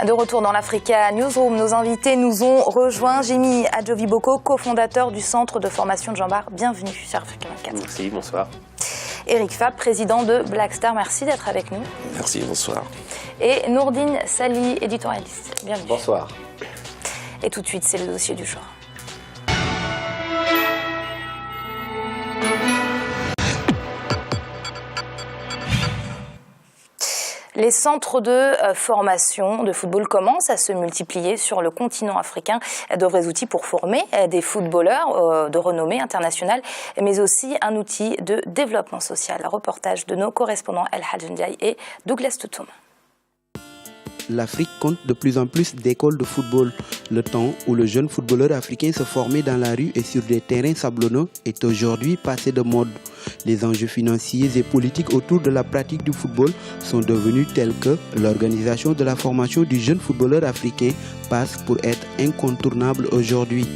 De retour dans l'Africa Newsroom, nos invités nous ont rejoint. Jimmy Adjoviboko, cofondateur du centre de formation de Jean Bart. Bienvenue sur Africa 24. Merci, bonsoir. Eric Fabre, président de Black Star, merci d'être avec nous. Merci, bonsoir. Et Nourdine Sali, éditorialiste. Bienvenue. Bonsoir. Et tout de suite, c'est le dossier du jour. Les centres de formation de football commencent à se multiplier sur le continent africain. De vrais outils pour former des footballeurs de renommée internationale, mais aussi un outil de développement social. Reportage de nos correspondants El Hadj Ndiaye et Douglas Toutoum. L'Afrique compte de plus en plus d'écoles de football. Le temps où le jeune footballeur africain se formait dans la rue et sur des terrains sablonneux est aujourd'hui passé de mode. Les enjeux financiers et politiques autour de la pratique du football sont devenus tels que l'organisation de la formation du jeune footballeur africain passe pour être incontournable aujourd'hui.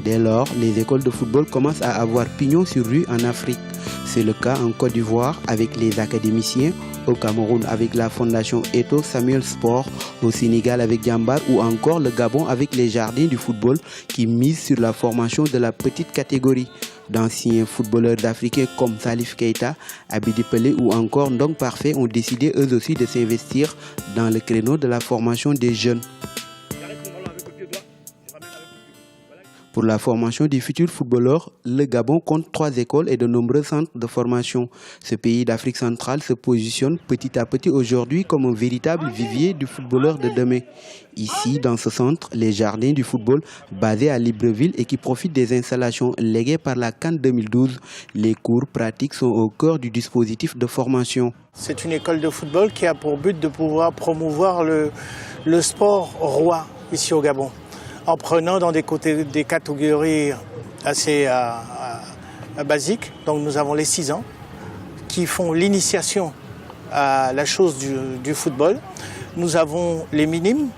Dès lors, les écoles de football commencent à avoir pignon sur rue en Afrique. C'est le cas en Côte d'Ivoire avec les académiciens, au Cameroun avec la fondation Eto Samuel Sport, au Sénégal avec Jambar ou encore le Gabon avec les jardins du football qui misent sur la formation de la petite catégorie. D'anciens footballeurs d'Africains comme Salif Keita, Abidi Pelé ou encore Ndong Parfait ont décidé eux aussi de s'investir dans le créneau de la formation des jeunes. Pour la formation des futurs footballeurs, le Gabon compte 3 écoles et de nombreux centres de formation. Ce pays d'Afrique centrale se positionne petit à petit aujourd'hui comme un véritable vivier du footballeur de demain. Ici, dans ce centre, les jardins du football basés à Libreville et qui profitent des installations léguées par la CAN 2012, les cours pratiques sont au cœur du dispositif de formation. C'est une école de football qui a pour but de pouvoir promouvoir le sport roi ici au Gabon, en prenant dans des catégories assez basiques. Donc nous avons les 6 ans qui font l'initiation à la chose du football. Nous avons les minimes,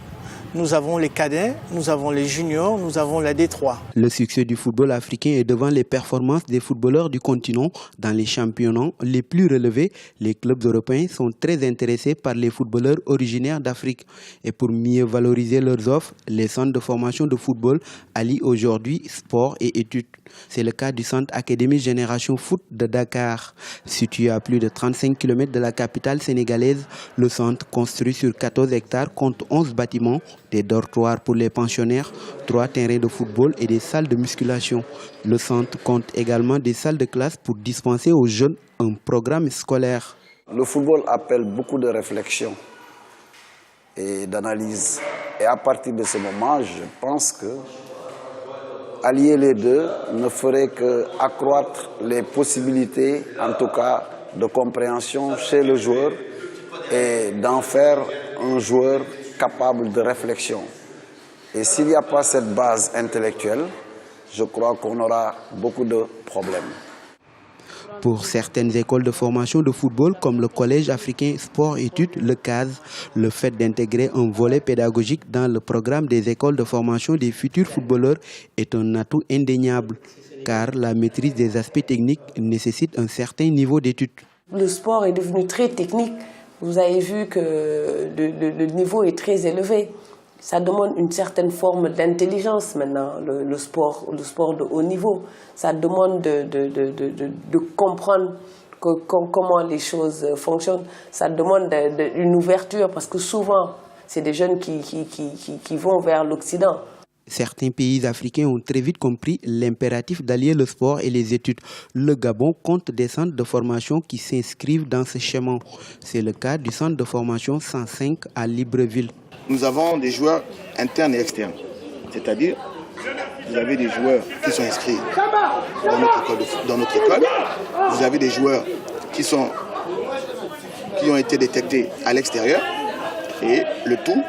nous avons les cadets, nous avons les juniors, nous avons la D3. Le succès du football africain est devant les performances des footballeurs du continent. Dans les championnats les plus relevés, les clubs européens sont très intéressés par les footballeurs originaires d'Afrique. Et pour mieux valoriser leurs offres, les centres de formation de football allient aujourd'hui sport et études. C'est le cas du centre Académie Génération Foot de Dakar. Situé à plus de 35 km de la capitale sénégalaise, le centre, construit sur 14 hectares, compte 11 bâtiments, des dortoirs pour les pensionnaires, 3 terrains de football et des salles de musculation. Le centre compte également des salles de classe pour dispenser aux jeunes un programme scolaire. Le football appelle beaucoup de réflexion et d'analyse. Et à partir de ce moment, je pense que allier les deux ne ferait qu'accroître les possibilités, en tout cas de compréhension chez le joueur et d'en faire un joueur capable de réflexion. Et s'il n'y a pas cette base intellectuelle, je crois qu'on aura beaucoup de problèmes. Pour certaines écoles de formation de football comme le Collège africain sport-études, le CAS, le fait d'intégrer un volet pédagogique dans le programme des écoles de formation des futurs footballeurs est un atout indéniable, car la maîtrise des aspects techniques nécessite un certain niveau d'études. Le sport est devenu très technique. Vous avez vu que le niveau est très élevé. Ça demande une certaine forme d'intelligence maintenant, le sport de haut niveau. Ça demande de comprendre comment les choses fonctionnent. Ça demande une ouverture parce que souvent, c'est des jeunes qui vont vers l'Occident. Certains pays africains ont très vite compris l'impératif d'allier le sport et les études. Le Gabon compte des centres de formation qui s'inscrivent dans ce schéma. C'est le cas du centre de formation 105 à Libreville. Nous avons des joueurs internes et externes. C'est-à-dire, vous avez des joueurs qui sont inscrits dans notre école. Vous avez des joueurs qui ont été détectés à l'extérieur. Et le tout,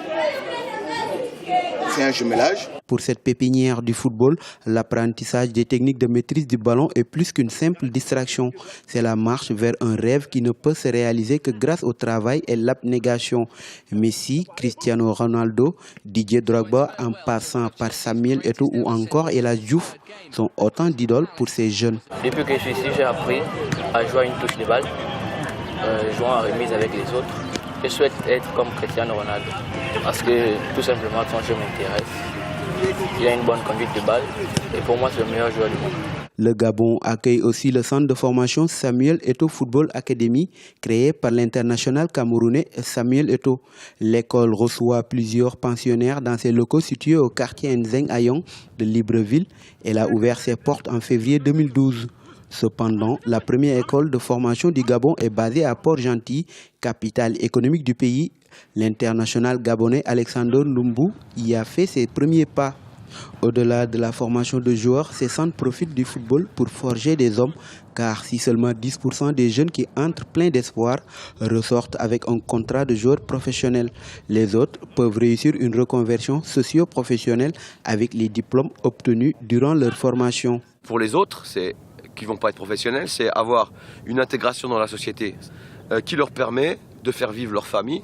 c'est un jumelage. Pour cette pépinière du football, l'apprentissage des techniques de maîtrise du ballon est plus qu'une simple distraction. C'est la marche vers un rêve qui ne peut se réaliser que grâce au travail et l'abnégation. Messi, Cristiano Ronaldo, Didier Drogba, en passant par Samuel Eto'o ou encore El Hadji Diouf, sont autant d'idoles pour ces jeunes. Depuis que je suis ici, j'ai appris à jouer à une touche de balle, jouant en remise avec les autres. Je souhaite être comme Cristiano Ronaldo parce que tout simplement son jeu m'intéresse. Il a une bonne conduite de balle et pour moi c'est le meilleur joueur du monde. Le Gabon accueille aussi le centre de formation Samuel Eto'o Football Academy, créé par l'international camerounais Samuel Eto'o. L'école reçoit plusieurs pensionnaires dans ses locaux situés au quartier Nzeng Ayong de Libreville. Elle a ouvert ses portes en février 2012. Cependant, la première école de formation du Gabon est basée à Port-Gentil, capitale économique du pays. L'international gabonais Alexandre Ndumbu y a fait ses premiers pas. Au-delà de la formation de joueurs, ces centres profitent du football pour forger des hommes, car si seulement 10% des jeunes qui entrent pleins d'espoir ressortent avec un contrat de joueur professionnel, les autres peuvent réussir une reconversion socio-professionnelle avec les diplômes obtenus durant leur formation. Pour les autres, qui ne vont pas être professionnels, c'est avoir une intégration dans la société qui leur permet de faire vivre leur famille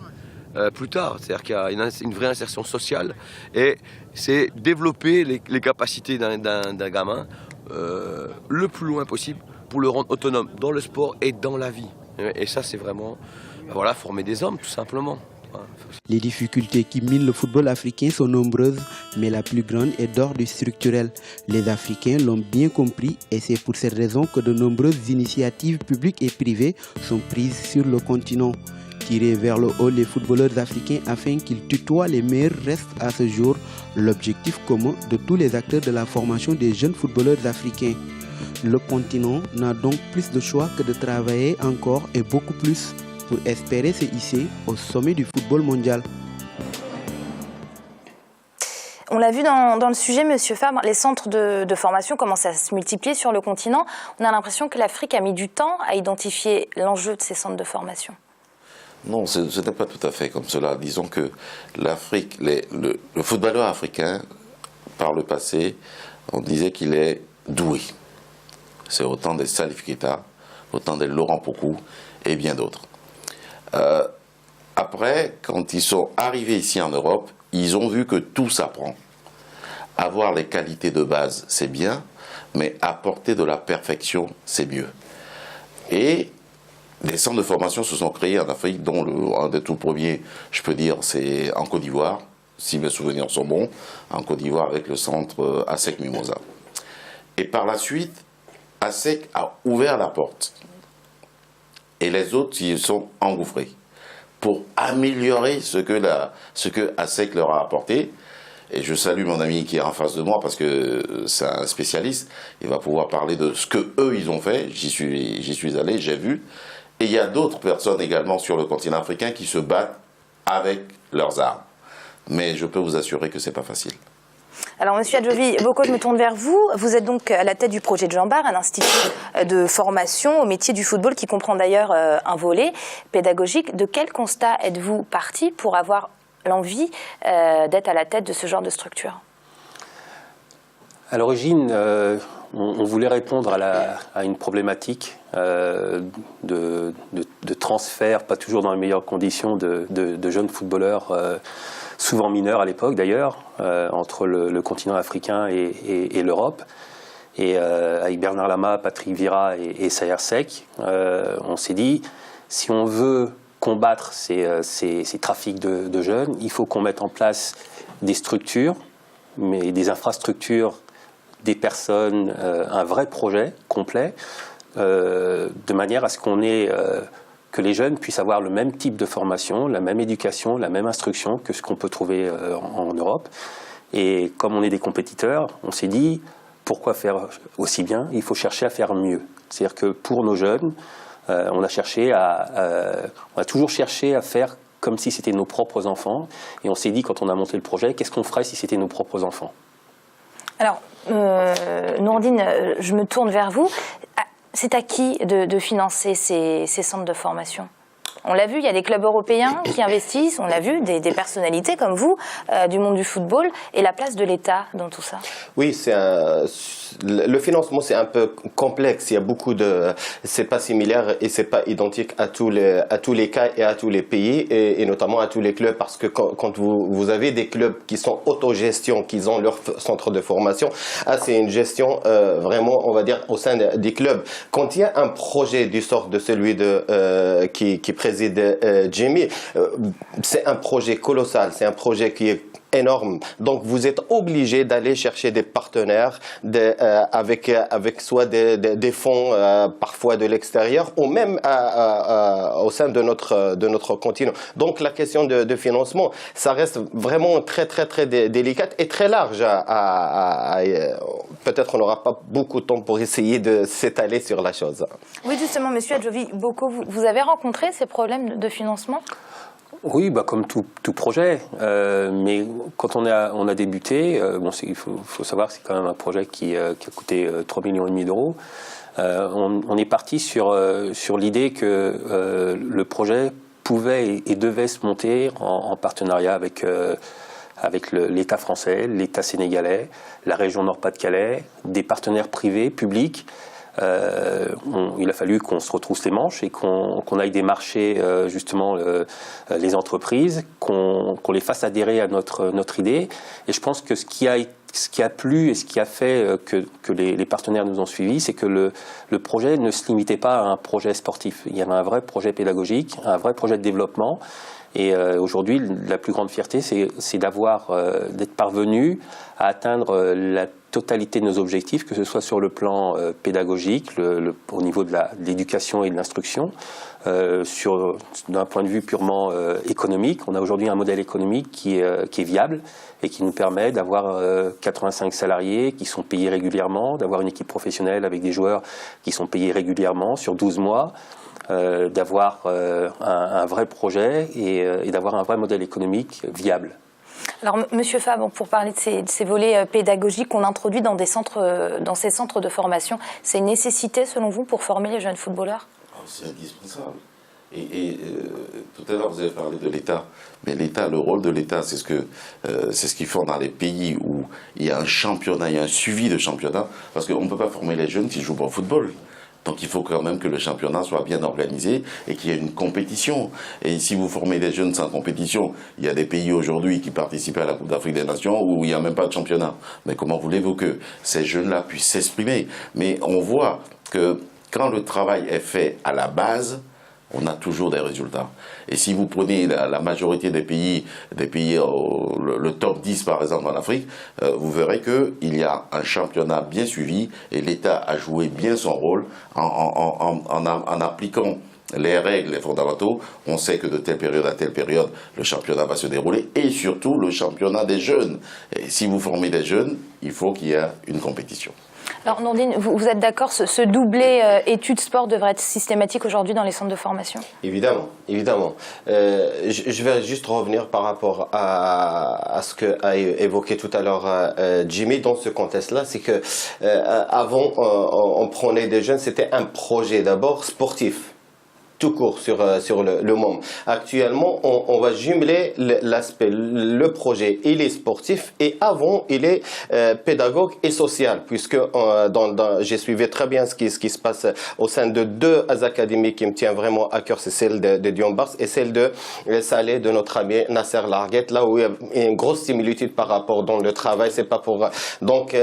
plus tard. C'est-à-dire qu'il y a une vraie insertion sociale et c'est développer les capacités d'un gamin le plus loin possible pour le rendre autonome dans le sport et dans la vie. Et ça, c'est vraiment former des hommes, tout simplement. Les difficultés qui minent le football africain sont nombreuses, mais la plus grande est d'ordre structurel. Les Africains l'ont bien compris et c'est pour cette raison que de nombreuses initiatives publiques et privées sont prises sur le continent. Tirer vers le haut les footballeurs africains afin qu'ils tutoient les meilleurs reste à ce jour l'objectif commun de tous les acteurs de la formation des jeunes footballeurs africains. Le continent n'a donc plus de choix que de travailler encore et beaucoup plus pour espérer se hisser au sommet du football mondial. On l'a vu dans le sujet, Monsieur Fabre, les centres de formation commencent à se multiplier sur le continent. On a l'impression que l'Afrique a mis du temps à identifier l'enjeu de ces centres de formation. Non, ce n'est pas tout à fait comme cela. Disons que l'Afrique, le footballeur africain, par le passé, on disait qu'il est doué. C'est autant des Salif Keita, autant des Laurent Pokou et bien d'autres. Après, quand ils sont arrivés ici en Europe, ils ont vu que tout s'apprend. Avoir les qualités de base, c'est bien, mais apporter de la perfection, c'est mieux. Et des centres de formation se sont créés en Afrique, dont un des tout premiers, je peux dire, c'est en Côte d'Ivoire, si mes souvenirs sont bons, en Côte d'Ivoire avec le centre ASEC Mimosa. Et par la suite, ASEC a ouvert la porte. Et les autres y sont engouffrés pour améliorer ce que ASEC leur a apporté. Et je salue mon ami qui est en face de moi parce que c'est un spécialiste. Il va pouvoir parler de ce qu'eux ils ont fait. J'y suis allé, j'ai vu. Et il y a d'autres personnes également sur le continent africain qui se battent avec leurs armes. Mais je peux vous assurer que ce n'est pas facile. Alors, Monsieur Adjovi Boko, je me tourne vers vous. Vous êtes donc à la tête du projet de Jean Bart, un institut de formation au métier du football qui comprend d'ailleurs un volet pédagogique. De quel constat êtes-vous parti pour avoir l'envie d'être à la tête de ce genre de structure? À l'origine, on voulait répondre à une problématique de transfert, pas toujours dans les meilleures conditions, de jeunes footballeurs, souvent mineurs à l'époque d'ailleurs, entre le continent africain et l'Europe. Et avec Bernard Lama, Patrick Vira et Sayer Seck, on s'est dit, si on veut combattre ces trafics de jeunes, il faut qu'on mette en place des structures, mais des infrastructures, des personnes, un vrai projet complet, de manière à ce que les jeunes puissent avoir le même type de formation, la même éducation, la même instruction que ce qu'on peut trouver en Europe. Et comme on est des compétiteurs, on s'est dit, pourquoi faire aussi bien? Il faut chercher à faire mieux. C'est-à-dire que pour nos jeunes, on a toujours cherché à faire comme si c'était nos propres enfants. Et on s'est dit, quand on a monté le projet, qu'est-ce qu'on ferait si c'était nos propres enfants? Alors, Nourdine, je me tourne vers vous. C'est à qui de financer ces centres de formation? On l'a vu, il y a des clubs européens qui investissent, on l'a vu, des personnalités comme vous, du monde du football, et la place de l'État dans tout ça. Oui, le financement c'est un peu complexe, il y a beaucoup de... C'est pas similaire et c'est pas identique à tous les cas et à tous les pays, et notamment à tous les clubs, parce que quand vous avez des clubs qui sont autogestion, qui ont leur centre de formation, c'est une gestion vraiment, on va dire, au sein des clubs. Quand il y a un projet du sort de celui qui présente préside Jimmy, c'est un projet colossal, c'est un projet qui est énorme. Donc vous êtes obligé d'aller chercher des partenaires avec soit des fonds parfois de l'extérieur ou même au sein de notre continent. Donc la question de financement, ça reste vraiment très délicate et très large. Peut-être on n'aura pas beaucoup de temps pour essayer de s'étaler sur la chose. Oui, justement, Monsieur Adjovi Boko, vous avez rencontré ces problèmes de financement ? Oui, comme tout projet, mais quand on a débuté, il faut savoir que c'est quand même un projet qui a coûté 3,5 millions d'euros. On est parti sur l'idée que le projet pouvait et devait se monter en partenariat avec l'État français, l'État sénégalais, la région Nord-Pas-de-Calais, des partenaires privés, publics. Il a fallu qu'on se retrousse les manches et qu'on aille démarcher justement les entreprises, qu'on les fasse adhérer à notre idée. Et je pense que ce qui a plu et ce qui a fait que les partenaires nous ont suivis, c'est que le projet ne se limitait pas à un projet sportif. Il y avait un vrai projet pédagogique, un vrai projet de développement. Et aujourd'hui, la plus grande fierté, c'est d'être parvenu à atteindre la totalité de nos objectifs, que ce soit sur le plan pédagogique, au niveau de l'éducation et de l'instruction, d'un point de vue purement économique. On a aujourd'hui un modèle économique qui est viable et qui nous permet d'avoir 85 salariés qui sont payés régulièrement, d'avoir une équipe professionnelle avec des joueurs qui sont payés régulièrement sur 12 mois, d'avoir un vrai projet et d'avoir un vrai modèle économique viable. Alors, Monsieur Fabre, pour parler de ces volets pédagogiques qu'on introduit dans ces centres de formation, c'est une nécessité selon vous pour former les jeunes footballeurs ? C'est indispensable. Et tout à l'heure, vous avez parlé de l'État. Mais l'État, le rôle de l'État, c'est ce qu'ils font dans les pays où il y a un championnat, il y a un suivi de championnat. Parce qu'on ne peut pas former les jeunes qui jouent pas au football. Donc il faut quand même que le championnat soit bien organisé et qu'il y ait une compétition. Et si vous formez des jeunes sans compétition, il y a des pays aujourd'hui qui participent à la Coupe d'Afrique des Nations où il n'y a même pas de championnat. Mais comment voulez-vous que ces jeunes-là puissent s'exprimer? Mais on voit que quand le travail est fait à la base, on a toujours des résultats. Et si vous prenez la majorité des pays, le top 10 par exemple en Afrique, vous verrez qu'il y a un championnat bien suivi et l'État a joué bien son rôle en appliquant les règles, les fondamentaux. On sait que de telle période à telle période, le championnat va se dérouler et surtout le championnat des jeunes. Et si vous formez des jeunes, il faut qu'il y ait une compétition. Alors Nordine, vous êtes d'accord, ce doublé études-sport devrait être systématique aujourd'hui dans les centres de formation? Évidemment, évidemment. Je vais juste revenir par rapport à ce qu'a évoqué tout à l'heure Jimmy dans ce contexte-là, c'est que avant on prenait des jeunes, c'était un projet d'abord sportif. Tout court sur le monde. Actuellement, on va jumeler l'aspect, le projet, il est sportif et avant, il est pédagogue et social, puisque j'ai suivi très bien ce qui se passe au sein de deux académies qui me tiennent vraiment à cœur, c'est celle de Dion Bars et celle de Salé, de notre ami Nasser Larguette, là où il y a une grosse similitude par rapport dans le travail, c'est pas pour... Donc,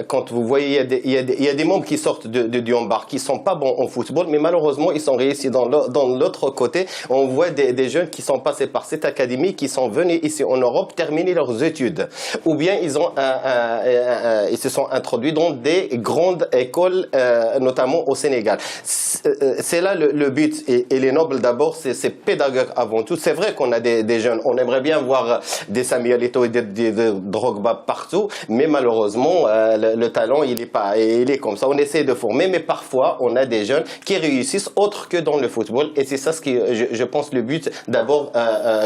quand vous voyez, il y a des membres qui sortent de Dion Bars qui sont pas bons en football, mais malheureusement, ils sont réussis dans l'autre côté, on voit des jeunes qui sont passés par cette académie, qui sont venus ici en Europe terminer leurs études. Ou bien ils se sont introduits dans des grandes écoles, notamment au Sénégal. C'est là le but. Et les nobles d'abord, c'est pédagogue avant tout. C'est vrai qu'on a des jeunes. On aimerait bien voir des Samuel Eto'o et des Drogba partout, mais malheureusement, le talent, il est comme ça. On essaie de former, mais parfois, on a des jeunes qui réussissent autre que dans le football. Et c'est ça ce qui, je pense, le but d'abord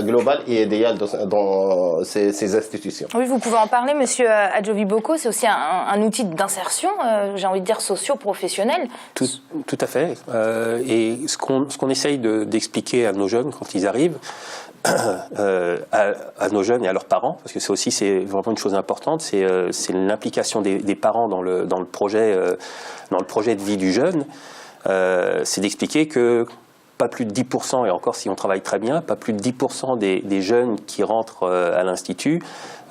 global et idéal dans ces institutions. Oui, vous pouvez en parler, Monsieur Adjovi Boko. C'est aussi un outil d'insertion, j'ai envie de dire socio-professionnel. Tout à fait. Et ce qu'on essaye d'expliquer à nos jeunes quand ils arrivent, à nos jeunes et à leurs parents, parce que c'est vraiment une chose importante, c'est l'implication des parents dans le projet de vie du jeune. C'est d'expliquer que pas plus de 10%, et encore si on travaille très bien, pas plus de 10% des jeunes qui rentrent à l'Institut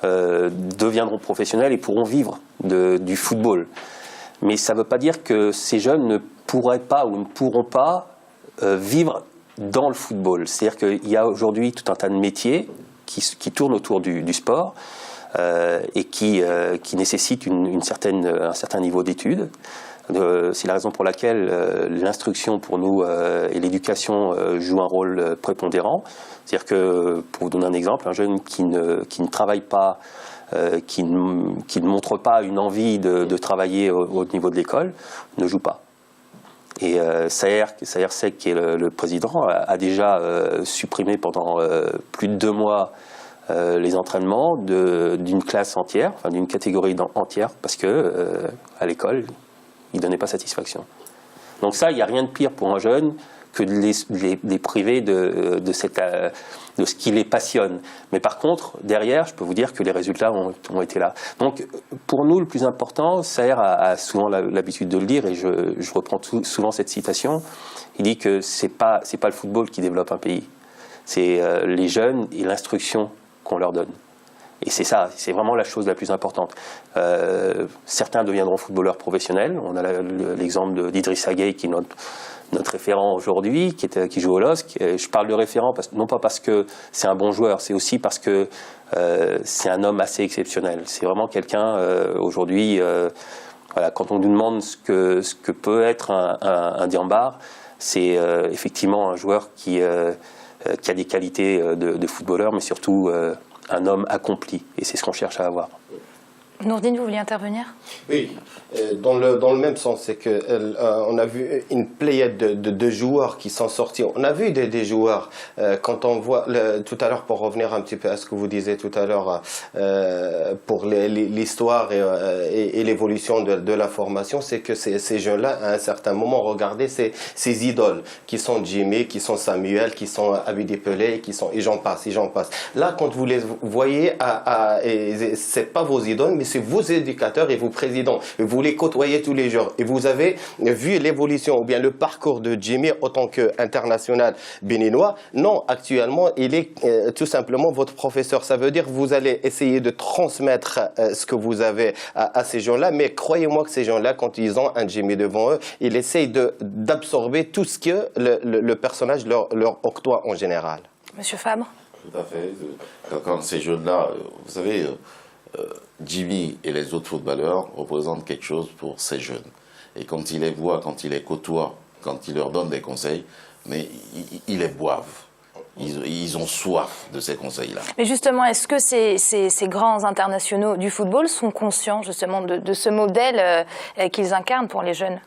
deviendront professionnels et pourront vivre du football. Mais ça ne veut pas dire que ces jeunes ne pourraient pas ou ne pourront pas vivre dans le football. C'est-à-dire qu'il y a aujourd'hui tout un tas de métiers qui tournent autour du sport et qui nécessitent un certain niveau d'études. C'est la raison pour laquelle l'instruction pour nous et l'éducation jouent un rôle prépondérant. C'est-à-dire que, pour vous donner un exemple, un jeune qui ne travaille pas, qui ne montre pas une envie de travailler au niveau de l'école, ne joue pas. Et Saher Seck, qui est le président, a déjà supprimé pendant plus de 2 mois les entraînements d'une classe entière, enfin d'une catégorie entière, parce que à l'école, il ne donnait pas satisfaction. Donc ça, il n'y a rien de pire pour un jeune que de les priver de ce qui les passionne. Mais par contre, derrière, je peux vous dire que les résultats ont été là. Donc pour nous, le plus important, Saher a souvent l'habitude de le dire, et je reprends souvent cette citation, il dit que c'est pas le football qui développe un pays, c'est les jeunes et l'instruction qu'on leur donne. Et c'est ça, c'est vraiment la chose la plus importante. Certains deviendront footballeurs professionnels. On a l'exemple d'Idrissa Gueye, qui est notre référent aujourd'hui, qui joue au LOSC. Je parle de référent, non pas parce que c'est un bon joueur, c'est aussi parce que c'est un homme assez exceptionnel. C'est vraiment quelqu'un, aujourd'hui, voilà, quand on nous demande ce que peut être un Diambar, c'est effectivement un joueur qui a des qualités de footballeur, mais surtout un homme accompli, et c'est ce qu'on cherche à avoir. Nourdine, vous vouliez intervenir? Oui, dans le même sens, c'est que on a vu une pléiade de joueurs qui sont sortis. On a vu des joueurs, quand on voit, tout à l'heure, pour revenir un petit peu à ce que vous disiez tout à l'heure, pour l'histoire et l'évolution de la formation, c'est que ces jeunes-là, à un certain moment, regardaient ces idoles, qui sont Jimmy, qui sont Samuel, qui sont Abidi Pelé, et j'en passe. Là, quand vous les voyez, c'est pas vos idoles, mais c'est vos éducateurs et vos présidents. Et vous les côtoyez tous les jours. Et vous avez vu l'évolution ou bien le parcours de Jimmy en tant qu'international béninois. Non, actuellement, il est tout simplement votre professeur. Ça veut dire que vous allez essayer de transmettre ce que vous avez à ces gens-là. Mais croyez-moi que ces gens-là, quand ils ont un Jimmy devant eux, ils essayent d'absorber tout ce que le personnage leur octroie en général. Monsieur Fabre? Tout à fait. Quand ces jeunes-là, vous savez, Jimmy et les autres footballeurs représentent quelque chose pour ces jeunes. Et quand ils les voient, quand ils les côtoient, quand ils leur donnent des conseils, mais ils les boivent. Ils ont soif de ces conseils-là. Mais justement, est-ce que ces grands internationaux du football sont conscients justement de ce modèle qu'ils incarnent pour les jeunes?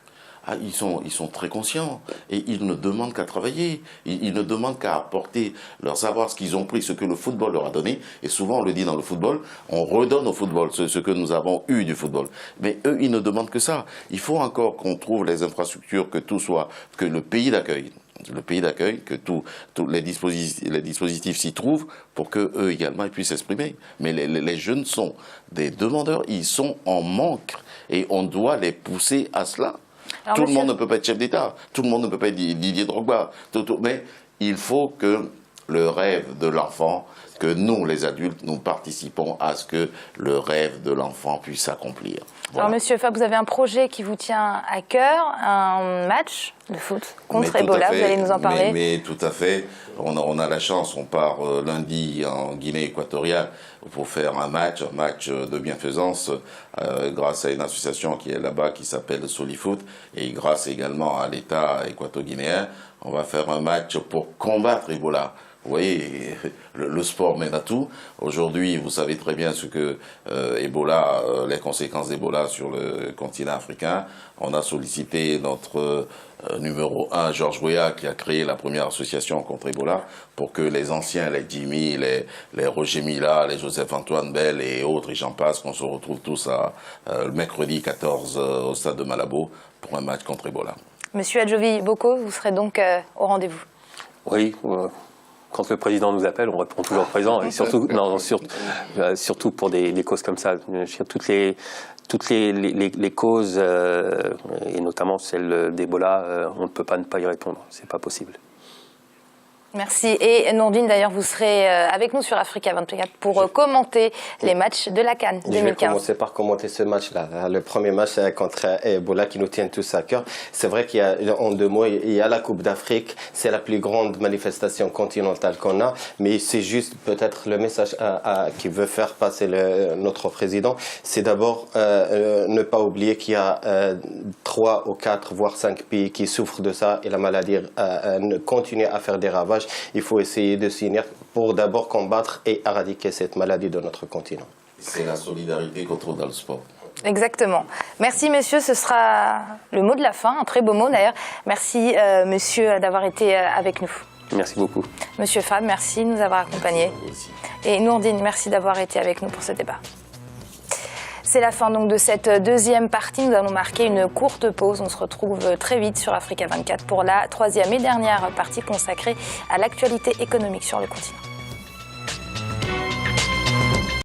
Ils sont très conscients et ils ne demandent qu'à travailler, ils ne demandent qu'à apporter leur savoir, ce qu'ils ont pris, ce que le football leur a donné. Et souvent on le dit dans le football, on redonne au football ce que nous avons eu du football. Mais eux, ils ne demandent que ça. Il faut encore qu'on trouve les infrastructures, que le pays d'accueil, que tous les dispositifs s'y trouvent pour qu'eux également ils puissent s'exprimer. Mais les jeunes sont des demandeurs, ils sont en manque et on doit les pousser à cela. Alors, tout le monde ne peut pas être chef d'État, tout le monde ne peut pas être Didier Drogba, mais il faut que le rêve de l'enfant, que nous, les adultes, nous participons à ce que le rêve de l'enfant puisse s'accomplir. Voilà. Alors, Monsieur Fabre, vous avez un projet qui vous tient à cœur, un match de foot contre Ebola, vous allez nous en parler. Mais tout à fait, on a la chance, on part lundi en Guinée équatoriale pour faire un match de bienfaisance grâce à une association qui est là-bas qui s'appelle Solifoot et grâce également à l'État équato-guinéen, on va faire un match pour combattre Ebola. Vous voyez, le sport mène à tout. Aujourd'hui, vous savez très bien ce que Ebola, les conséquences d'Ebola sur le continent africain. On a sollicité notre numéro 1, Georges Weah, qui a créé la première association contre Ebola, pour que les anciens, les Jimmy, les Roger Mila, les Joseph-Antoine Bell et autres, et j'en passe, qu'on se retrouve tous le mercredi 14 au stade de Malabo pour un match contre Ebola. Monsieur Adjovi Boko, vous serez donc au rendez-vous? Oui, quand le président nous appelle, on répond toujours présent, et surtout, surtout pour des causes comme ça. Toutes les causes, et notamment celle d'Ebola, on ne peut pas ne pas y répondre. C'est pas possible. Merci. Et Nourdine, d'ailleurs, vous serez avec nous sur Africa 24 pour commenter les matchs de la CAN 2015. Je vais commencer par commenter ce match-là. Le premier match contre Ebola qui nous tient tous à cœur. C'est vrai qu'il y a, en 2 mots, il y a la Coupe d'Afrique. C'est la plus grande manifestation continentale qu'on a. Mais c'est juste peut-être le message qui veut faire passer notre président. C'est d'abord ne pas oublier qu'il y a 3 ou 4, voire 5 pays qui souffrent de ça et la maladie continue à faire des ravages. Il faut essayer de s'unir pour d'abord combattre et éradiquer cette maladie de notre continent. C'est la solidarité qu'on trouve dans le sport. Exactement. Merci messieurs, ce sera le mot de la fin, un très beau mot d'ailleurs. Merci monsieur d'avoir été avec nous. Merci beaucoup. Monsieur Fab, merci de nous avoir accompagnés. Et Nourdine, merci d'avoir été avec nous pour ce débat. C'est la fin donc de cette deuxième partie. Nous allons marquer une courte pause. On se retrouve très vite sur Africa 24 pour la 3e et dernière partie consacrée à l'actualité économique sur le continent.